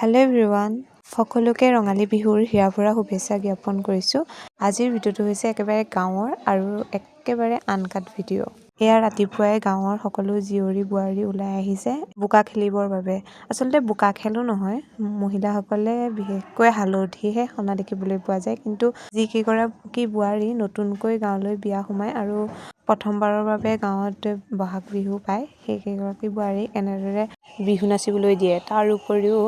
Hello' everyone, সকলোকে ৰঙালী বিহুৰ হিয়াভৰা শুভেচ্ছা জ্ঞাপন কৰিছোঁ। আজিৰ ভিডিঅ'টো হৈছে একেবাৰে গাঁৱৰ আৰু একেবাৰে আনকাট ভিডিঅ'। এয়া ৰাতিপুৱাই গাঁৱৰ সকলো জীয়ৰী বোৱাৰী ওলাই আহিছে বোকা খেলিবৰ বাবে। আচলতে বোকা খেলো নহয়, মহিলাসকলে বিশেষকৈ হালধিহে সনা দেখিবলৈ পোৱা যায়। কিন্তু যিকেইগৰাকী বোৱাৰী নতুনকৈ গাঁৱলৈ বিয়া সোমায় আৰু প্ৰথমবাৰৰ বাবে গাঁৱত বহাগ বিহু পায়, সেইকেইগৰাকী বোৱাৰীক এনেদৰে বিহু নাচিবলৈ দিয়ে। তাৰ উপৰিও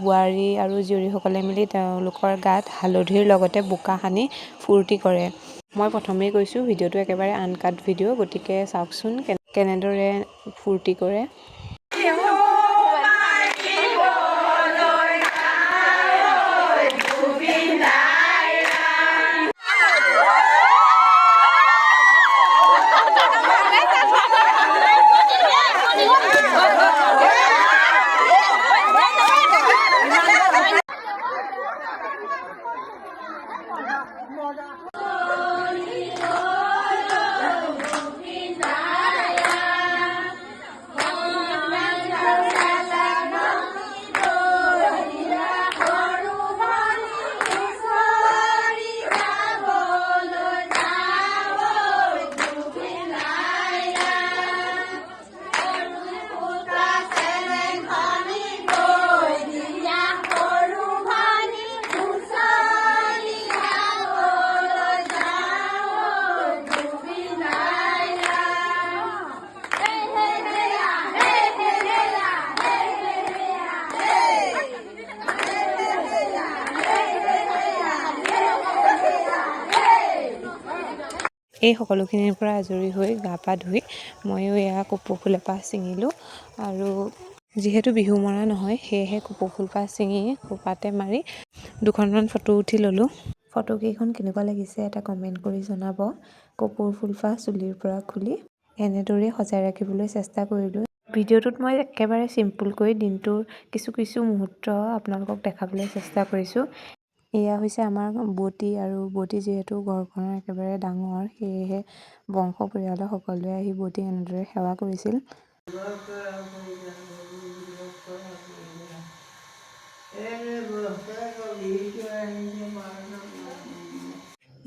বোৱাৰী আৰু জীয়ৰীসকলে মিলি তেওঁলোকৰ গাত হালধিৰ লগতে বোকা সানি ফূৰ্তি কৰে। মই প্ৰথমেই কৈছোঁ ভিডিঅ'টো একেবাৰে আনকাট ভিডিঅ', গতিকে চাওকচোন কেনেদৰে ফূৰ্তি কৰে। এই সকলোখিনিৰ পৰা আজৰি হৈ গা পা ধুই ময়ো এয়া কপৌ ফুল এপাহ ছিঙিলোঁ। আৰু যিহেতু বিহু মৰা নহয়, সেয়েহে কপৌ ফুলপাহ ছিঙি খোপাতে মাৰি দুখনমান ফটো উঠি ল'লোঁ। ফটোকেইখন কেনেকুৱা লাগিছে এটা কমেণ্ট কৰি জনাব। কপৌ ফুলপাহ চুলিৰ পৰা খুলি এনেদৰে সজাই ৰাখিবলৈ চেষ্টা কৰিলোঁ। ভিডিঅ'টোত মই একেবাৰে চিম্পুলকৈ দিনটোৰ কিছু মুহূৰ্ত আপোনালোকক দেখাবলৈ চেষ্টা কৰিছোঁ। এয়া হৈছে আমাৰ বৌতি, আৰু বৌতি যিহেতু ঘৰখনৰ একেবাৰে ডাঙৰ, সেয়েহে বংশ পৰিয়ালৰ সকলোৱে আহি বৌতিক এনেদৰে সেৱা কৰিছিল।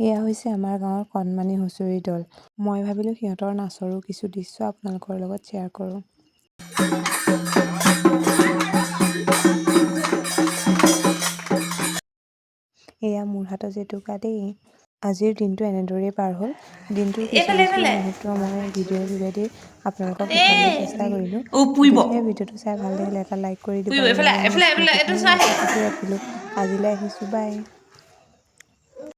এয়া হৈছে আমাৰ গাঁৱৰ কণমানি হুঁচৰি দল। মই ভাবিলোঁ সিহঁতৰ নাচৰো কিছু দৃশ্য আপোনালোকৰ লগত শ্বেয়াৰ কৰোঁ। এয়া মোৰ হাতত জেতুকা দেই। আজিৰ দিনটো এনেদৰেই পাৰ হ'ল। দিনটোৰ কিছু মুহূৰ্ত মই ভিডিঅ'ৰ যোগেদি আপোনালোকক দেখাবলৈ চেষ্টা কৰিলোঁ। যদিহে ভিডিঅ'টো চাই ভাল লাগিলে এটা লাইক কৰি দিব। ৰাখিলোঁ। আজিলৈ আহিছোঁ, বাই।